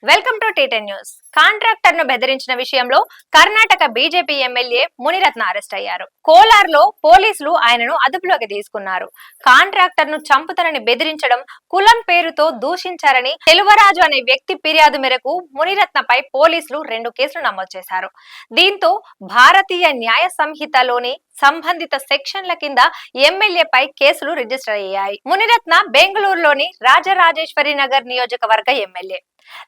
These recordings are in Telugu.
Welcome to T ten news. Contractor ను బెదిరించిన విషయంలో Karnataka BJP MLA Munirathna arrest అయ్యారు. కోలార్లో పోలీసులు ఆయనను అదుపులోకి తీసుకున్నారు. కాంట్రాక్టర్ ను చంపుతారని బెదిరించడం, కులం పేరుతో దూషించారని తెలువరాజు అనే వ్యక్తి ఫిర్యాదు మేరకు మునిరత్నపై పోలీసులు 2 కేసులు నమోదు చేశారు. దీంతో భారతీయ న్యాయ సంహితలోని సంబంధిత సెక్షన్ల కింద ఎమ్మెల్యేపై కేసులు రిజిస్టర్ అయ్యాయి. మునిరత్న బెంగళూరులోని రాజరాజేశ్వరి నగర్ నియోజకవర్గ ఎమ్మెల్యే.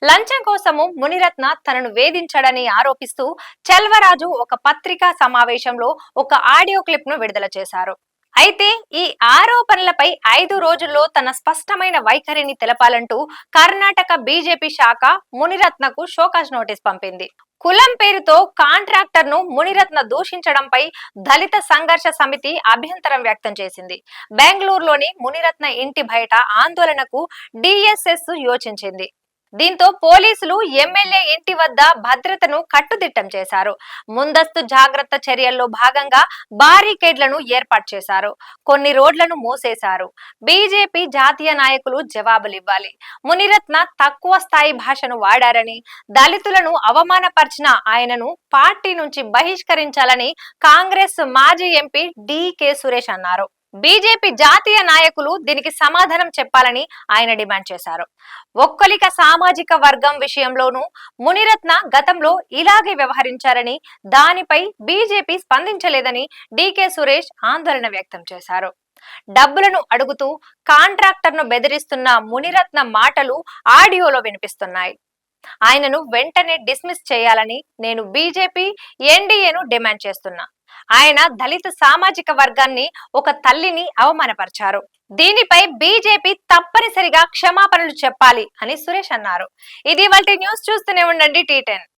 లంచం కోసము మునిరత్న తనను వేధించాడని ఆరోపిస్తూ చెల్వరాజు ఒక పత్రికా సమావేశంలో ఒక ఆడియో క్లిప్ ను విడుదల చేశారు. అయితే ఈ ఆరోపణలపై 5 రోజుల్లో తన స్పష్టమైన వైఖరిని తెలపాలంటూ కర్ణాటక బీజేపీ శాఖ మునిరత్నకు షోకాజ్ నోటీస్ పంపింది. కులం పేరుతో కాంట్రాక్టర్ ను మునిరత్న దూషించడంపై దళిత సంఘర్ష సమితి అభ్యంతరం వ్యక్తం చేసింది. బెంగళూరులోని మునిరత్న ఇంటి బయట ఆందోళనకు డిఎస్ఎస్ యోచించింది. దీంతో పోలీసులు ఎమ్మెల్యే ఇంటి వద్ద భద్రతను కట్టుదిట్టం చేశారు. ముందస్తు జాగ్రత్త చర్యల్లో భాగంగా బారికేడ్లను ఏర్పాటు చేశారు. కొన్ని రోడ్లను మూసేశారు. బీజేపీ జాతీయ నాయకులు జవాబులివ్వాలి. మునిరత్న తక్కువ స్థాయి భాషను వాడారని, దళితులను అవమానపరిచిన ఆయనను పార్టీ నుంచి బహిష్కరించాలని కాంగ్రెస్ మాజీ ఎంపీ డికే సురేష్ అన్నారు. బీజేపీ జాతీయ నాయకులు దీనికి సమాధానం చెప్పాలని ఆయన డిమాండ్ చేశారు. ఒక్కలిక సామాజిక వర్గం విషయంలోనూ మునిరత్న గతంలో ఇలాగే వ్యవహరించారని, దానిపై బీజేపీ స్పందించలేదని డికే సురేష్ ఆందోళన వ్యక్తం చేశారు. డబ్బులను అడుగుతూ కాంట్రాక్టర్ను బెదిరిస్తున్న మునిరత్న మాటలు ఆడియోలో వినిపిస్తున్నాయి. ఆయనను వెంటనే డిస్మిస్ చేయాలని నేను బీజేపీ ఎన్డీఏను డిమాండ్ చేస్తున్నా. ఆయన దళిత సామాజిక వర్గాన్ని, ఒక తల్లిని అవమానపరిచారు. దీనిపై బీజేపీ తప్పనిసరిగా క్షమాపణలు చెప్పాలి అని సురేష్ అన్నారు. ఇది ఇవాల్టి న్యూస్. చూస్తూనే ఉండండి టీ10.